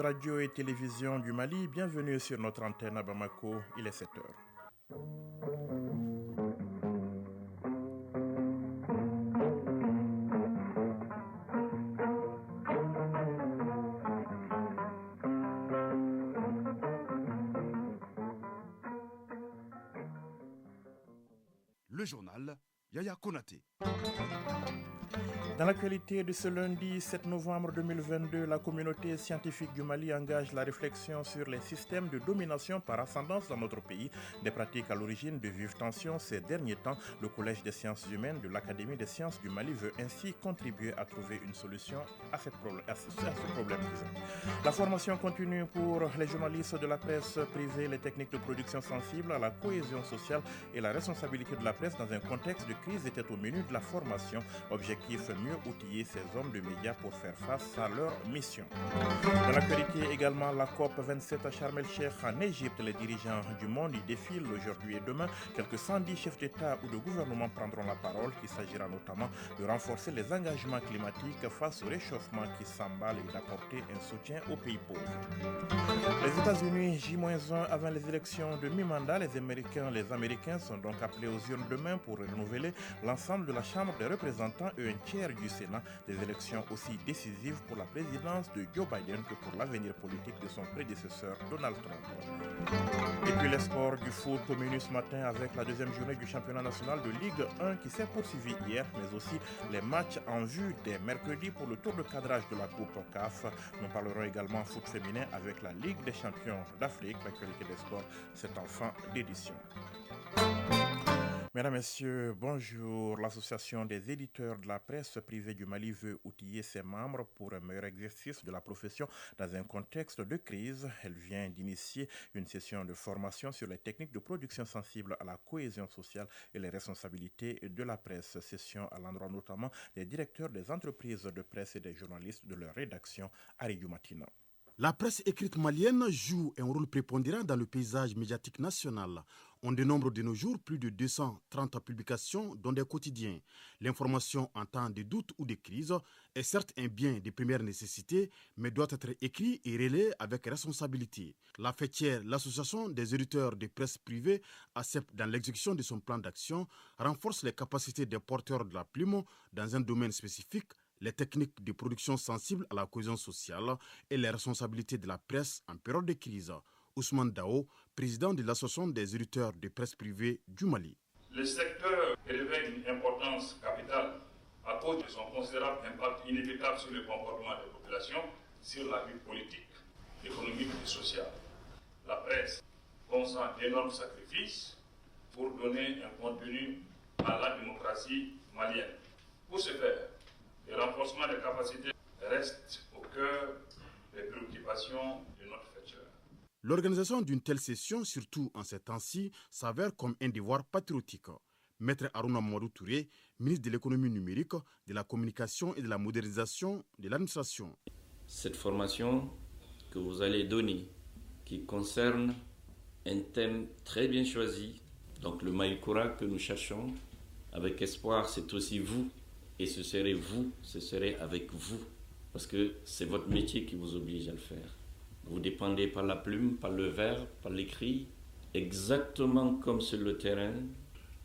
de radio et télévision du Mali, bienvenue sur notre antenne à Bamako, il est 7h. Le journal Yaya Konaté. Dans l'actualité de ce lundi 7 novembre 2022, la communauté scientifique du Mali engage la réflexion sur les systèmes de domination par ascendance dans notre pays, des pratiques à l'origine de vives tensions ces derniers temps. Le Collège des sciences humaines de l'Académie des sciences du Mali veut ainsi contribuer à trouver une solution à ce problème. La formation continue pour les journalistes de la presse privée, les techniques de production sensibles à la cohésion sociale et la responsabilité de la presse dans un contexte de crise était au menu de la formation. Objectif mieux outiller ces hommes de médias pour faire face à leur mission. Dans l'actualité également, la COP27 à Sharm el-Sheikh en Égypte, les dirigeants du monde y défilent aujourd'hui et demain. Quelques 110 chefs d'État ou de gouvernement prendront la parole. Il s'agira notamment de renforcer les engagements climatiques face au réchauffement qui s'emballe et d'apporter un soutien aux pays pauvres. Les États-Unis, J-1 avant les élections de mi-mandat, les Américains sont donc appelés aux urnes demain pour renouveler l'ensemble de la Chambre des représentants et un tiers du Sénat, des élections aussi décisives pour la présidence de Joe Biden que pour l'avenir politique de son prédécesseur Donald Trump. Et puis les sports du foot au menu ce matin avec la deuxième journée du championnat national de Ligue 1 qui s'est poursuivie hier, mais aussi les matchs en vue dès mercredi pour le tour de cadrage de la Coupe CAF. Nous parlerons également foot féminin avec la Ligue des champions d'Afrique. L'actualité des sports, c'est en fin d'édition. Mesdames, Messieurs, bonjour. L'Association des éditeurs de la presse privée du Mali veut outiller ses membres pour un meilleur exercice de la profession dans un contexte de crise. Elle vient d'initier une session de formation sur les techniques de production sensibles à la cohésion sociale et les responsabilités de la presse. Session à l'endroit notamment des directeurs des entreprises de presse et des journalistes de leur rédaction à Matina. La presse écrite malienne joue un rôle prépondérant dans le paysage médiatique national. On dénombre de nos jours plus de 230 publications dans des quotidiens. L'information en temps de doute ou de crise est certes un bien de première nécessité, mais doit être écrit et relayé avec responsabilité. La fêtière, l'association des éditeurs de presse privée, accepte dans l'exécution de son plan d'action, renforce les capacités des porteurs de la plume dans un domaine spécifique, les techniques de production sensibles à la cohésion sociale et les responsabilités de la presse en période de crise. Ousmane Dao, président de l'association des éditeurs de presse privée du Mali. Le secteur revêt une importance capitale à cause de son considérable impact inévitable sur le comportement des populations, sur la vie politique, économique et sociale. La presse consent d'énormes sacrifices pour donner un contenu à la démocratie malienne. Pour ce faire, le renforcement des capacités reste au cœur des préoccupations de notre futur. L'organisation d'une telle session, surtout en ces temps-ci, s'avère comme un devoir patriotique. Maître Harouna Mamadou Touré, ministre de l'économie numérique, de la communication et de la modernisation de l'administration. Cette formation que vous allez donner, qui concerne un thème très bien choisi, donc le Maïkoura que nous cherchons, avec espoir, c'est aussi vous. Et ce serait avec vous, parce que c'est votre métier qui vous oblige à le faire. Vous dépendez par la plume, par le verre, par l'écrit, exactement comme sur le terrain,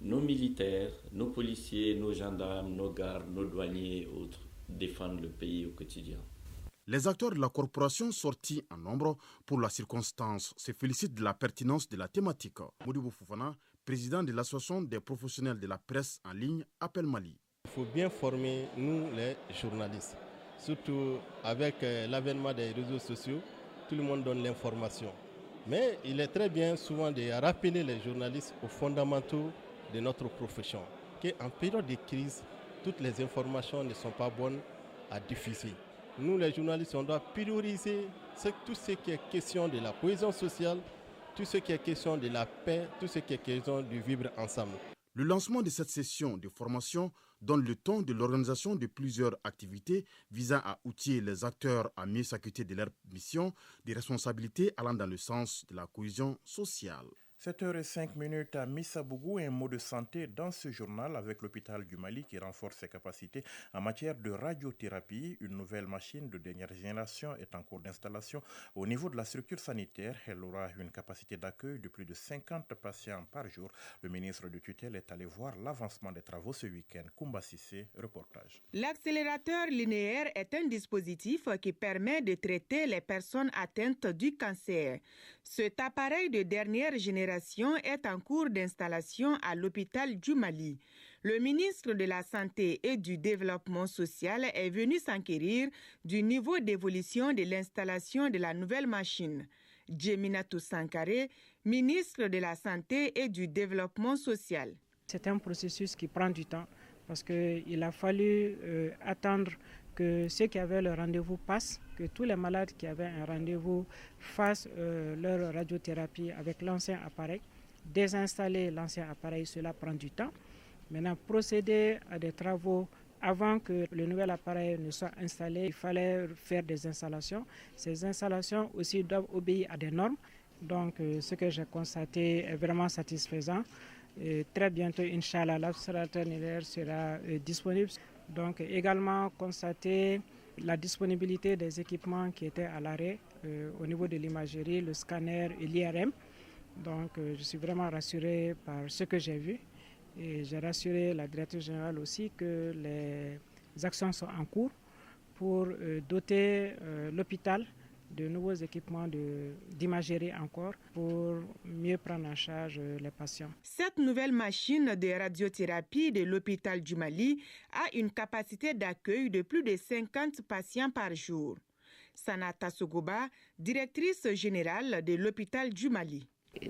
nos militaires, nos policiers, nos gendarmes, nos gardes, nos douaniers et autres défendent le pays au quotidien. Les acteurs de la corporation sortis en nombre pour la circonstance se félicitent de la pertinence de la thématique. Modibo Foufana, président de l'association des professionnels de la presse en ligne, appelle Mali. Il faut bien former, nous, les journalistes. Surtout avec l'avènement des réseaux sociaux, tout le monde donne l'information. Mais il est très bien souvent de rappeler les journalistes aux fondamentaux de notre profession. Qu'en période de crise, toutes les informations ne sont pas bonnes à diffuser. Nous, les journalistes, on doit prioriser tout ce qui est question de la cohésion sociale, tout ce qui est question de la paix, tout ce qui est question du vivre ensemble. Le lancement de cette session de formation donne le ton de l'organisation de plusieurs activités visant à outiller les acteurs à mieux s'acquitter de leur mission, des responsabilités allant dans le sens de la cohésion sociale. 7h05 à Missabougou, un mot de santé dans ce journal avec l'hôpital du Mali qui renforce ses capacités en matière de radiothérapie. Une nouvelle machine de dernière génération est en cours d'installation au niveau de la structure sanitaire. Elle aura une capacité d'accueil de plus de 50 patients par jour. Le ministre de tutelle est allé voir l'avancement des travaux ce week-end. Koumba Sissé, reportage. L'accélérateur linéaire est un dispositif qui permet de traiter les personnes atteintes du cancer. Cet appareil de dernière génération est en cours d'installation à l'hôpital du Mali. Le ministre de la Santé et du Développement social est venu s'enquérir du niveau d'évolution de l'installation de la nouvelle machine. Djeminatou Sankare, ministre de la Santé et du Développement social. C'est un processus qui prend du temps parce qu'il a fallu attendre que ceux qui avaient le rendez-vous passent, que tous les malades qui avaient un rendez-vous fassent leur radiothérapie avec l'ancien appareil. Désinstaller l'ancien appareil, cela prend du temps. Maintenant, procéder à des travaux avant que le nouvel appareil ne soit installé, il fallait faire des installations. Ces installations aussi doivent obéir à des normes. Donc, ce que j'ai constaté est vraiment satisfaisant. Et très bientôt, Inch'Allah, l'accélérateur linéaire sera disponible. Donc également constater la disponibilité des équipements qui étaient à l'arrêt au niveau de l'imagerie, le scanner et l'IRM. Donc je suis vraiment rassuré par ce que j'ai vu et j'ai rassuré la directrice générale aussi que les actions sont en cours pour doter l'hôpital de nouveaux équipements d'imagerie encore pour mieux prendre en charge les patients. Cette nouvelle machine de radiothérapie de l'hôpital du Mali a une capacité d'accueil de plus de 50 patients par jour. Sanata Sogoba, directrice générale de l'hôpital du Mali.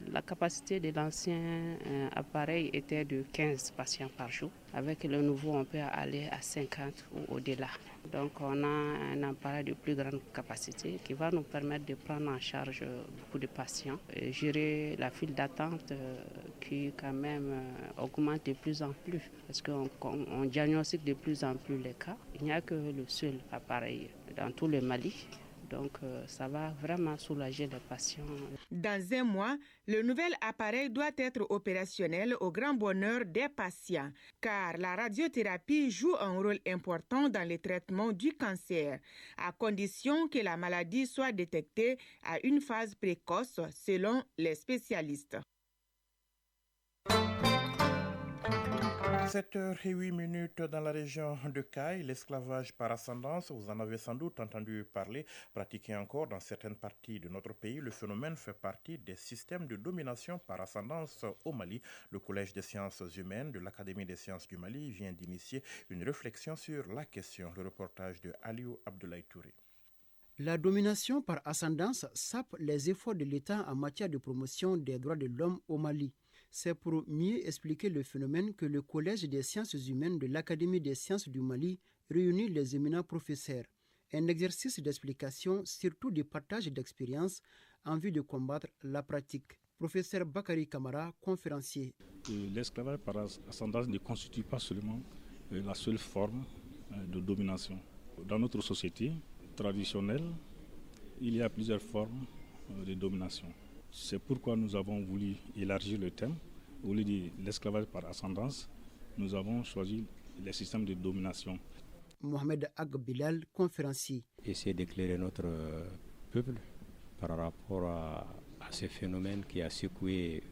La capacité de l'ancien appareil était de 15 patients par jour. Avec le nouveau, on peut aller à 50 ou au-delà. Donc on a un appareil de plus grande capacité qui va nous permettre de prendre en charge beaucoup de patients et gérer la file d'attente qui quand même augmente de plus en plus parce qu'on diagnostique de plus en plus les cas. Il n'y a que le seul appareil dans tout le Mali. Donc, ça va vraiment soulager les patients. Dans un mois, le nouvel appareil doit être opérationnel au grand bonheur des patients, car la radiothérapie joue un rôle important dans le traitement du cancer, à condition que la maladie soit détectée à une phase précoce, selon les spécialistes. 7h08 dans la région de Caille, l'esclavage par ascendance, vous en avez sans doute entendu parler, pratiqué encore dans certaines parties de notre pays. Le phénomène fait partie des systèmes de domination par ascendance au Mali. Le Collège des sciences humaines de l'Académie des sciences du Mali vient d'initier une réflexion sur la question. Le reportage de Aliou Abdoulaye Touré. La domination par ascendance sape les efforts de l'État en matière de promotion des droits de l'homme au Mali. C'est pour mieux expliquer le phénomène que le Collège des sciences humaines de l'Académie des sciences du Mali réunit les éminents professeurs. Un exercice d'explication, surtout de partage d'expériences, en vue de combattre la pratique. Professeur Bakary Kamara, conférencier. L'esclavage par ascendance ne constitue pas seulement la seule forme de domination. Dans notre société traditionnelle, il y a plusieurs formes de domination. C'est pourquoi nous avons voulu élargir le thème. Au lieu de l'esclavage par ascendance, nous avons choisi les systèmes de domination. Mohamed Agbilal, conférencier. Essayer d'éclairer notre peuple par rapport à ce phénomène qui a secoué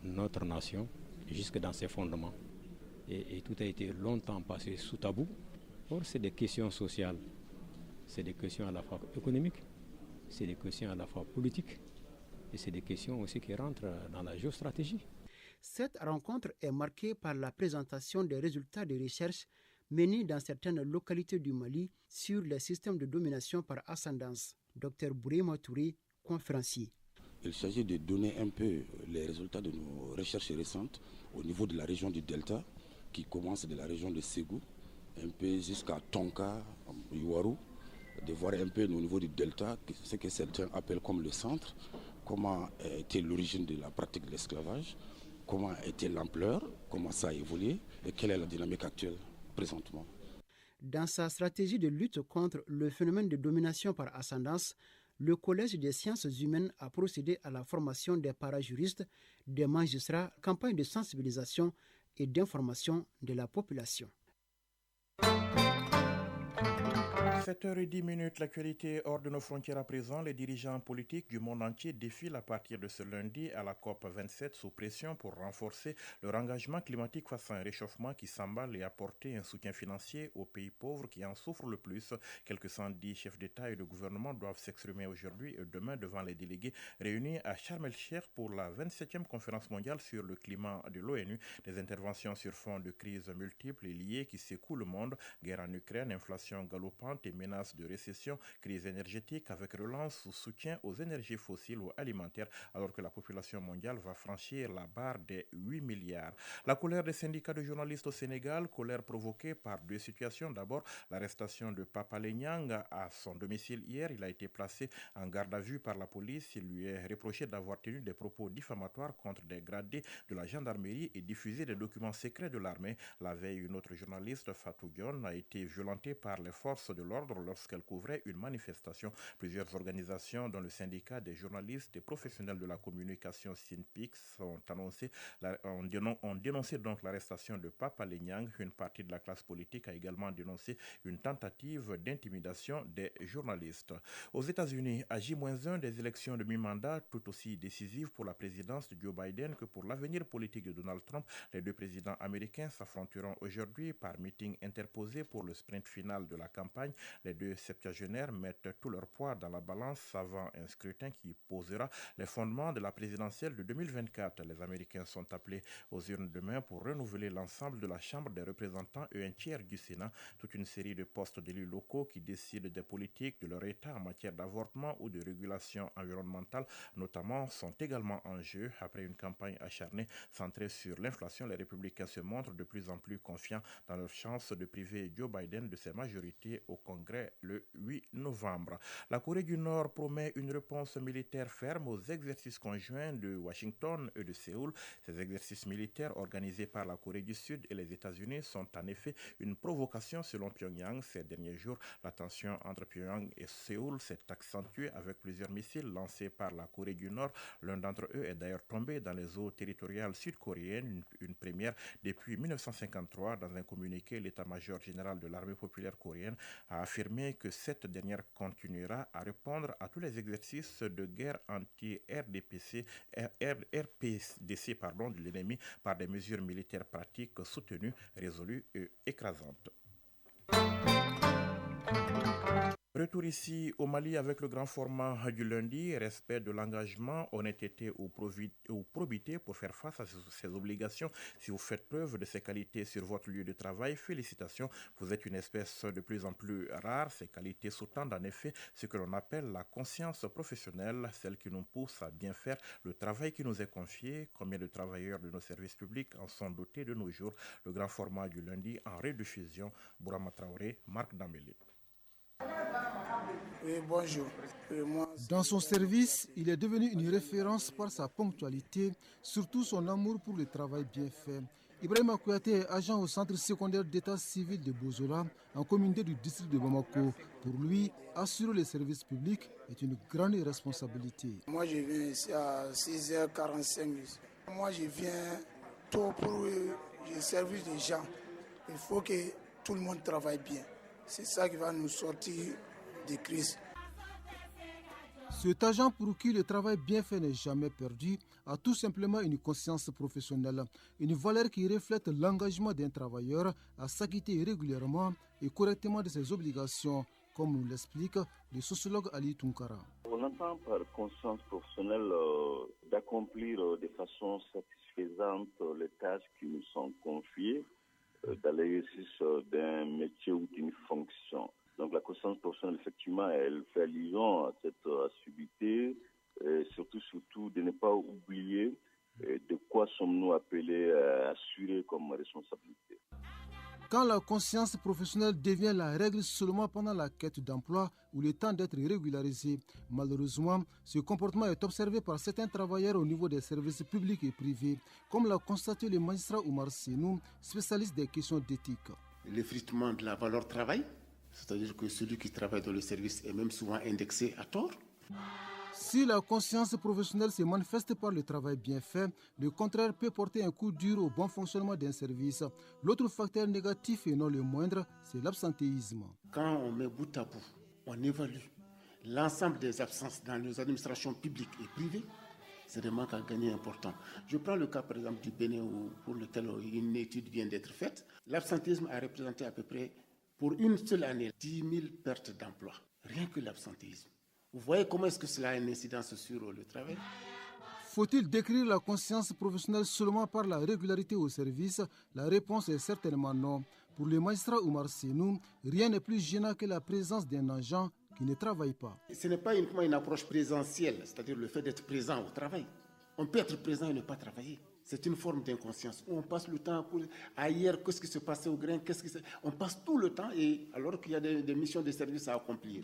notre nation jusque dans ses fondements. Et tout a été longtemps passé sous tabou. Or, c'est des questions sociales, c'est des questions à la fois économiques, c'est des questions à la fois politiques. Et c'est des questions aussi qui rentrent dans la géostratégie. Cette rencontre est marquée par la présentation des résultats de recherche menés dans certaines localités du Mali sur les systèmes de domination par ascendance. Dr Bourima Touré, conférencier. Il s'agit de donner un peu les résultats de nos recherches récentes au niveau de la région du Delta, qui commence de la région de Ségou, un peu jusqu'à Tonka, Yuwaru, de voir un peu au niveau du Delta, ce que certains appellent comme le centre, comment était l'origine de la pratique de l'esclavage, comment était l'ampleur, comment ça a évolué et quelle est la dynamique actuelle présentement. Dans sa stratégie de lutte contre le phénomène de domination par ascendance, le Collège des sciences humaines a procédé à la formation des parajuristes, des magistrats, campagne de sensibilisation et d'information de la population. 7h10, l'actualité hors de nos frontières à présent. Les dirigeants politiques du monde entier défilent à partir de ce lundi à la COP27 sous pression pour renforcer leur engagement climatique face à un réchauffement qui s'emballe et apporter un soutien financier aux pays pauvres qui en souffrent le plus. Quelques 110 chefs d'État et de gouvernement doivent s'exprimer aujourd'hui et demain devant les délégués réunis à Sharm el-Sheikh pour la 27e conférence mondiale sur le climat de l'ONU. Des interventions sur fond de crises multiples et liées qui secouent le monde, guerre en Ukraine, inflation galopante et menaces de récession, crise énergétique avec relance ou soutien aux énergies fossiles ou alimentaires alors que la population mondiale va franchir la barre des 8 milliards. La colère des syndicats de journalistes au Sénégal, colère provoquée par deux situations. D'abord, l'arrestation de Papa Alé Niang à son domicile hier. Il a été placé en garde à vue par la police. Il lui est reproché d'avoir tenu des propos diffamatoires contre des gradés de la gendarmerie et diffusé des documents secrets de l'armée. La veille, une autre journaliste, Fatou Dione, a été violentée par les forces de l'ordre lorsqu'elle couvrait une manifestation. Plusieurs organisations, dont le syndicat des journalistes et professionnels de la communication SYNPICS, ont dénoncé donc l'arrestation de Papa Alé Niang. Une partie de la classe politique a également dénoncé une tentative d'intimidation des journalistes. Aux États-Unis, à J-1 des élections de mi-mandat, tout aussi décisives pour la présidence de Joe Biden que pour l'avenir politique de Donald Trump, les deux présidents américains s'affronteront aujourd'hui par meeting interposé pour le sprint final de la campagne. Les deux septuagénaires mettent tout leur poids dans la balance avant un scrutin qui posera les fondements de la présidentielle de 2024. Les Américains sont appelés aux urnes demain pour renouveler l'ensemble de la Chambre des représentants et un tiers du Sénat. Toute une série de postes d'élus locaux qui décident des politiques de leur État en matière d'avortement ou de régulation environnementale notamment sont également en jeu. Après une campagne acharnée centrée sur l'inflation, les républicains se montrent de plus en plus confiants dans leur chance de priver Joe Biden de ses majorités au Congrès le 8 novembre. La Corée du Nord promet une réponse militaire ferme aux exercices conjoints de Washington et de Séoul. Ces exercices militaires organisés par la Corée du Sud et les États-Unis sont en effet une provocation selon Pyongyang. Ces derniers jours, la tension entre Pyongyang et Séoul s'est accentuée avec plusieurs missiles lancés par la Corée du Nord. L'un d'entre eux est d'ailleurs tombé dans les eaux territoriales sud-coréennes, une première depuis 1953. Dans un communiqué, l'état-major général de l'armée populaire coréenne a affirmé que cette dernière continuera à répondre à tous les exercices de guerre anti-RPDC de l'ennemi par des mesures militaires pratiques soutenues, résolues et écrasantes. Retour ici au Mali avec le grand format du lundi, respect de l'engagement, honnêteté ou probité pour faire face à ces obligations. Si vous faites preuve de ces qualités sur votre lieu de travail, félicitations, vous êtes une espèce de plus en plus rare. Ces qualités sous-tendent en effet ce que l'on appelle la conscience professionnelle, celle qui nous pousse à bien faire le travail qui nous est confié. Combien de travailleurs de nos services publics en sont dotés de nos jours? Le grand format du lundi en rediffusion, Bourama Traoré, Marc Dambélé. Oui, bonjour. Dans son service, il est devenu une référence par sa ponctualité, surtout son amour pour le travail bien fait. Ibrahima Kouyaté est agent au centre secondaire d'état civil de Bozola, en communauté du district de Bamako. Pour lui, assurer les services publics est une grande responsabilité. Moi, je viens ici à 6h45. Moi, je viens tôt pour le service des gens. Il faut que tout le monde travaille bien. C'est ça qui va nous sortir des crises. Cet agent pour qui le travail bien fait n'est jamais perdu a tout simplement une conscience professionnelle, une valeur qui reflète l'engagement d'un travailleur à s'acquitter régulièrement et correctement de ses obligations, comme nous l'explique le sociologue Ali Tunkara. On entend par conscience professionnelle d'accomplir de façon satisfaisante les tâches qui nous sont confiées dans l'exercice d'un métier ou d'une fonction. Donc la conscience professionnelle, effectivement, elle fait allusion à cette assiduité, et surtout de ne pas oublier de quoi sommes-nous appelés à assurer comme responsabilité. Quand la conscience professionnelle devient la règle seulement pendant la quête d'emploi ou le temps d'être régularisé, malheureusement, ce comportement est observé par certains travailleurs au niveau des services publics et privés, comme l'a constaté le magistrat Oumar Senou, spécialiste des questions d'éthique. L'effritement de la valeur travail, c'est-à-dire que celui qui travaille dans le service est même souvent indexé à tort. Si la conscience professionnelle se manifeste par le travail bien fait, le contraire peut porter un coup dur au bon fonctionnement d'un service. L'autre facteur négatif et non le moindre, c'est l'absentéisme. Quand on met bout à bout, on évalue l'ensemble des absences dans nos administrations publiques et privées, c'est des manques à gagner importants. Je prends le cas par exemple du Bénin pour lequel une étude vient d'être faite. L'absentéisme a représenté à peu près pour une seule année 10 000 pertes d'emplois. Rien que l'absentéisme. Vous voyez comment est-ce que cela a une incidence sur le travail? Faut-il décrire la conscience professionnelle seulement par la régularité au service? La réponse est certainement non. Pour le magistrat Oumar Senou, rien n'est plus gênant que la présence d'un agent qui ne travaille pas. Ce n'est pas uniquement une approche présentielle, c'est-à-dire le fait d'être présent au travail. On peut être présent et ne pas travailler. C'est une forme d'inconscience où on passe le temps pour ailleurs, qu'est-ce qui se passait au grain, on passe tout le temps et alors qu'il y a des missions de service à accomplir.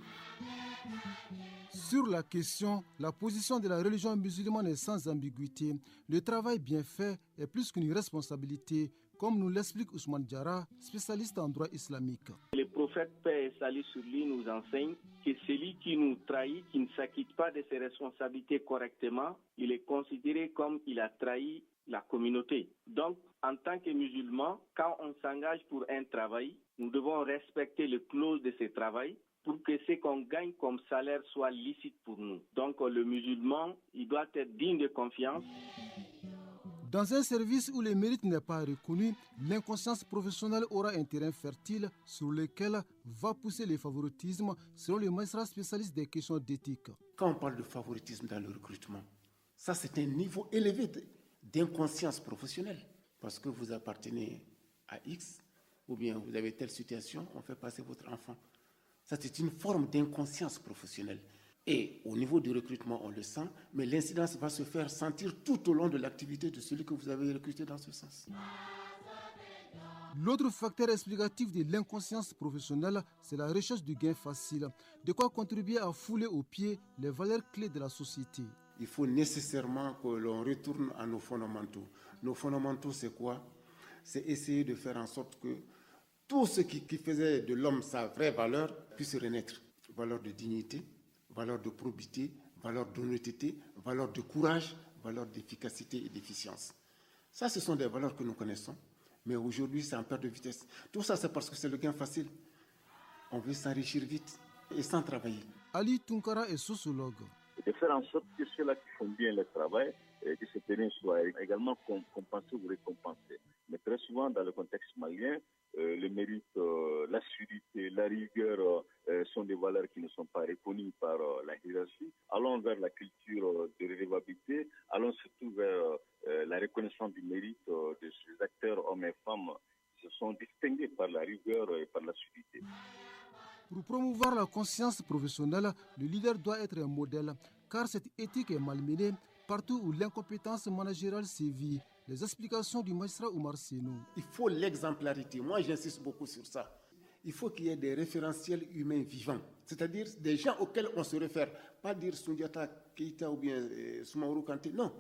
Sur la question, la position de la religion musulmane est sans ambiguïté. Le travail bien fait est plus qu'une responsabilité, comme nous l'explique Ousmane Diarra, spécialiste en droit islamique. Le prophète, paix et salut sur lui, nous enseigne que celui qui nous trahit, qui ne s'acquitte pas de ses responsabilités correctement, il est considéré comme il a trahi la communauté. Donc, en tant que musulmans, quand on s'engage pour un travail, nous devons respecter les clauses de ce travail pour que ce qu'on gagne comme salaire soit licite pour nous. Donc, le musulman, il doit être digne de confiance. Dans un service où le mérite n'est pas reconnu, l'inconscience professionnelle aura un terrain fertile sur lequel va pousser le favoritisme, selon le magistrat spécialiste des questions d'éthique. Quand on parle de favoritisme dans le recrutement, ça c'est un niveau élevé d'inconscience professionnelle. Parce que vous appartenez à X, ou bien vous avez telle situation, on fait passer votre enfant. Ça, c'est une forme d'inconscience professionnelle. Et au niveau du recrutement, on le sent, mais l'incidence va se faire sentir tout au long de l'activité de celui que vous avez recruté dans ce sens. L'autre facteur explicatif de l'inconscience professionnelle, c'est la recherche du gain facile, de quoi contribuer à fouler aux pieds les valeurs clés de la société. Il faut nécessairement que l'on retourne à nos fondamentaux. Nos fondamentaux, c'est quoi? C'est essayer de faire en sorte que tout ce qui faisait de l'homme sa vraie valeur puisse renaître. Valeur de dignité, valeur de probité, valeur d'honnêteté, valeur de courage, valeur d'efficacité et d'efficience. Ça, ce sont des valeurs que nous connaissons, mais aujourd'hui, c'est en perte de vitesse. Tout ça, c'est parce que c'est le gain facile. On veut s'enrichir vite et sans travailler. Ali Tunkara est sociologue. De faire en sorte que ceux-là qui font bien le travail, que ce terrain soit également compensé ou récompensé. Mais très souvent, dans le contexte malien, le mérite, la solidité, la rigueur sont des valeurs qui ne sont pas reconnues par la hiérarchie. Allons vers la culture de l'élevabilité, allons surtout vers la reconnaissance du mérite de ces acteurs, hommes et femmes, qui se sont distingués par la rigueur et par la solidité. Pour promouvoir la conscience professionnelle, le leader doit être un modèle, car cette éthique est malmenée partout où l'incompétence managériale sévit. Les explications du magistrat Oumar Senou. Il faut l'exemplarité. Moi, j'insiste beaucoup sur ça. Il faut qu'il y ait des référentiels humains vivants, c'est-à-dire des gens auxquels on se réfère. Pas dire Soundiata Keïta ou bien Soumaoro Kanté, non.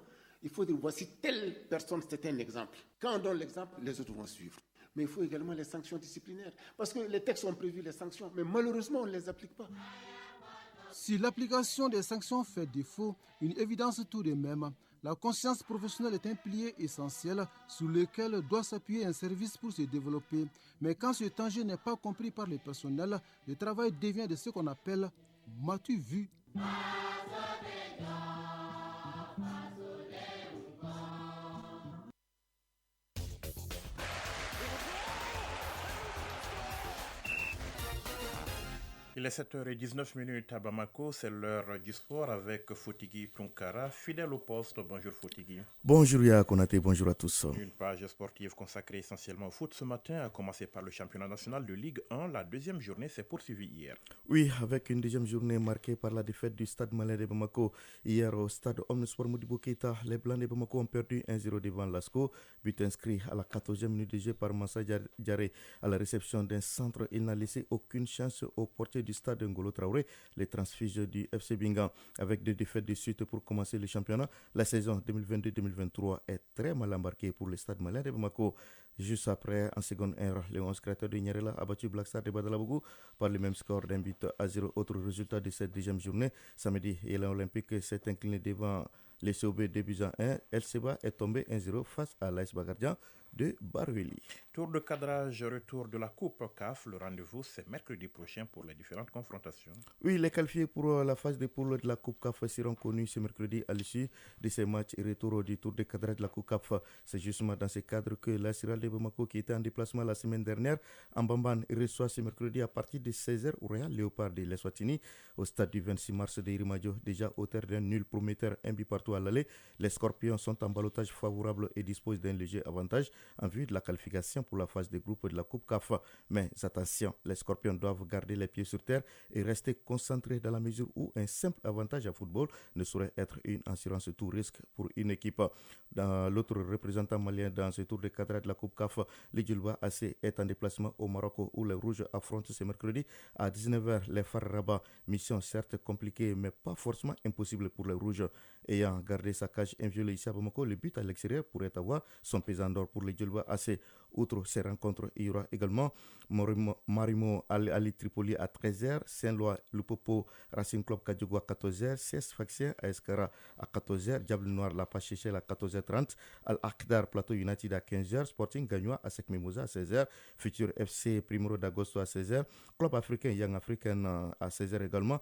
Il faut dire voici telle personne, c'est un exemple. Quand on donne l'exemple, les autres vont suivre. Mais il faut également les sanctions disciplinaires. Parce que les textes ont prévu les sanctions, mais malheureusement, on ne les applique pas. Si l'application des sanctions fait défaut, une évidence tout de même, la conscience professionnelle est un pilier essentiel sur lequel doit s'appuyer un service pour se développer. Mais quand ce danger n'est pas compris par le personnel, le travail devient de ce qu'on appelle « m'as-tu vu ?» Il est 7h19 à Bamako, c'est l'heure du sport avec Fotigui Tunkara, fidèle au poste. Bonjour Fotigui. Bonjour Ya Konaté, bonjour à tous. Une page sportive consacrée essentiellement au foot ce matin, a commencé par le championnat national de Ligue 1. La deuxième journée s'est poursuivie hier. Oui, avec une deuxième journée marquée par la défaite du Stade Malien de Bamako. Hier au stade Omnisport Modibo Keïta, les Blancs de Bamako ont perdu 1-0 devant Lasco. But inscrit à la 14e minute de jeu par Massa Diaré à la réception d'un centre. Il n'a laissé aucune chance au portier du stade Ngolo Traoré, les transfuges du FC Bingan avec 2 défaites de suite pour commencer le championnat. La saison 2022-2023 est très mal embarquée pour le stade malien de Bamako. Juste après, en seconde heure, les 11 créateurs de Nyarela a battu Black Star de Badalabougou par le même score d'un but à 0. Autre résultat de cette 10e journée, samedi, Élan Olympique s'est incliné devant les COB 2-1. El Seba est tombé 1-0 face à l'AS Bagardian de Barueli. Tour de cadrage, retour de la Coupe CAF. Le rendez-vous, c'est mercredi prochain pour les différentes confrontations. Oui, les qualifiés pour la phase de poule de la Coupe CAF seront connus ce mercredi à l'issue de ces matchs et retour du tour de cadrage de la Coupe CAF. C'est justement dans ce cadre que la Cyril de Bamako, qui était en déplacement la semaine dernière, en Bamban, reçoit ce mercredi à partir de 16h au Royal Léopard de l'Eswatini au stade du 26 mars de Irimadio. Déjà auteur d'un nul prometteur, un but partout à l'aller, les Scorpions sont en ballottage favorable et disposent d'un léger avantage en vue de la qualification pour la phase de groupe de la Coupe CAF. Mais attention, les Scorpions doivent garder les pieds sur terre et rester concentrés dans la mesure où un simple avantage à football ne saurait être une assurance tout risque pour une équipe. Dans l'autre représentant malien dans ce tour de cadrage de la Coupe CAF, le Djilba AC est en déplacement au Maroc où les Rouges affrontent ce mercredi à 19h les Far Rabat. Mission certes compliquée mais pas forcément impossible pour les Rouges. Ayant gardé sa cage inviolée ici à Bamako, le but à l'extérieur pourrait avoir son pesant d'or pour le Djilba AC. Outre ces rencontres, il y aura également Marimo Ali Tripoli à 13h, Saint-Lois Lupopo Racing Club Kadjogo à 14h, CS Faxien à Escara à 14h, Diable Noir La Pachechel à 14h30, Al-Akdar Plateau United à 15h, Sporting Gagnois à Sek Mimosa à 16h, Futur FC Primero d'Agosto à 16h, Club Africain Young African à 16h également,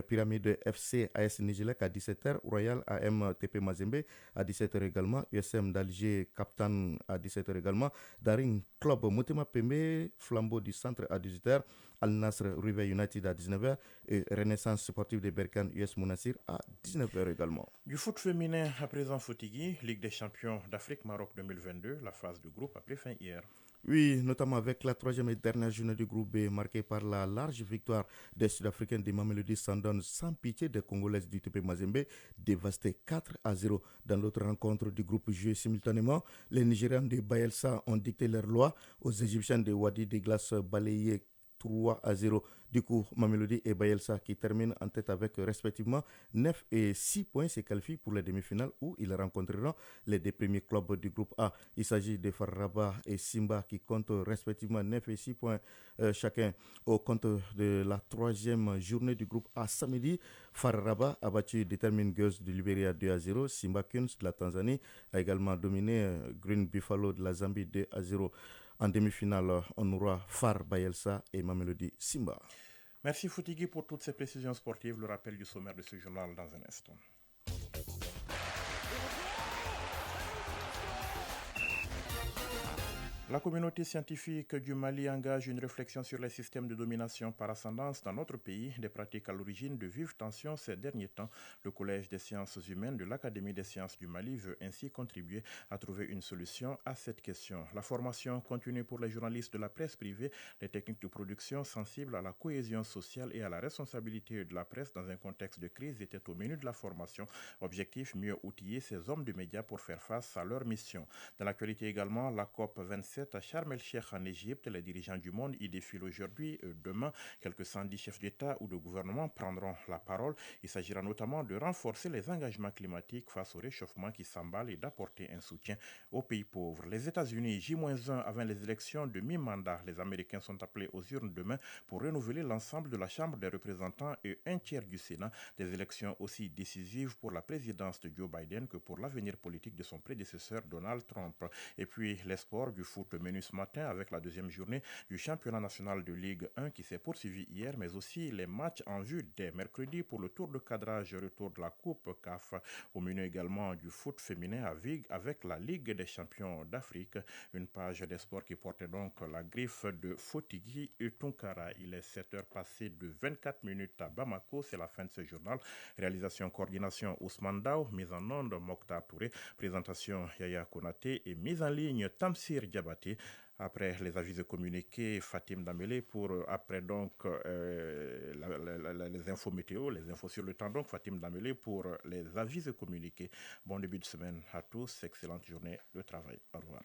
Pyramide FC AS Nigélec à 17h, Royal AM TP Mazembe à 17h également, USM d'Alger Captain à 17h également, Daring Club Motema Pembe Flambeau du Centre à 18h, Al Nasr River United à 19h et Renaissance Sportive de Berkane US Mounasir à 19h également. Du foot féminin à présent Foutigui, Ligue des champions d'Afrique Maroc 2022, la phase de groupe a pris fin hier. Oui, notamment avec la 3e et dernière journée du groupe B marquée par la large victoire des Sud-Africains de Mamelodi Sundowns sans pitié des Congolaises du TP Mazembe, dévastées 4-0. Dans l'autre rencontre du groupe joué simultanément, les Nigérians de Bayelsa ont dicté leur loi aux Égyptiens de Wadi des Glaces balayés 3-0. Du coup, Mamelodi et Bayelsa qui terminent en tête avec respectivement 9 et 6 points se qualifient pour les demi-finales où ils rencontreront les 2 premiers clubs du groupe A. Il s'agit de Far Rabat et Simba qui comptent respectivement 9 et 6 points chacun. Au compte de la 3e journée du groupe A samedi, Far Rabat a battu Determine Girls du Libéria 2-0. Simba Queens de la Tanzanie a également dominé Green Buffalo de la Zambie 2-0. En demi-finale, on aura Far Bayelsa et Mamelodi Simba. Merci Foutigui pour toutes ces précisions sportives. Le rappel du sommaire de ce journal dans un instant. La communauté scientifique du Mali engage une réflexion sur les systèmes de domination par ascendance dans notre pays, des pratiques à l'origine de vives tensions ces derniers temps. Le Collège des sciences humaines de l'Académie des sciences du Mali veut ainsi contribuer à trouver une solution à cette question. La formation continue pour les journalistes de la presse privée, les techniques de production sensibles à la cohésion sociale et à la responsabilité de la presse dans un contexte de crise était au menu de la formation. Objectif, mieux outiller ces hommes de médias pour faire face à leur mission. Dans l'actualité également, la COP 27 à Sharm el-Sheikh en Égypte. Les dirigeants du monde y défilent aujourd'hui. Demain, quelques 110 chefs d'État ou de gouvernement prendront la parole. Il s'agira notamment de renforcer les engagements climatiques face au réchauffement qui s'emballe et d'apporter un soutien aux pays pauvres. Les États-Unis, J-1 avant les élections de mi-mandat. Les Américains sont appelés aux urnes demain pour renouveler l'ensemble de la Chambre des représentants et un tiers du Sénat. Des élections aussi décisives pour la présidence de Joe Biden que pour l'avenir politique de son prédécesseur Donald Trump. Et puis les sports du foot menu ce matin avec la 2e journée du championnat national de Ligue 1 qui s'est poursuivi hier, mais aussi les matchs en vue dès mercredi pour le tour de cadrage retour de la Coupe CAF. Au menu également du foot féminin à Vigue avec la Ligue des champions d'Afrique. Une page des sports qui portait donc la griffe de Foutigui et Tunkara. Il est 7h passées de 24 minutes à Bamako. C'est la fin de ce journal. Réalisation, coordination Ousmane Dao, mise en onde Mokhtar Touré, présentation Yaya Konaté et mise en ligne Tamsir Diabaté. Après les avis de communiqués, Fatim Damele après donc les infos météo, les infos sur le temps, donc Fatim Damele pour les avis de communiqués. Bon début de semaine à tous, excellente journée de travail. Au revoir.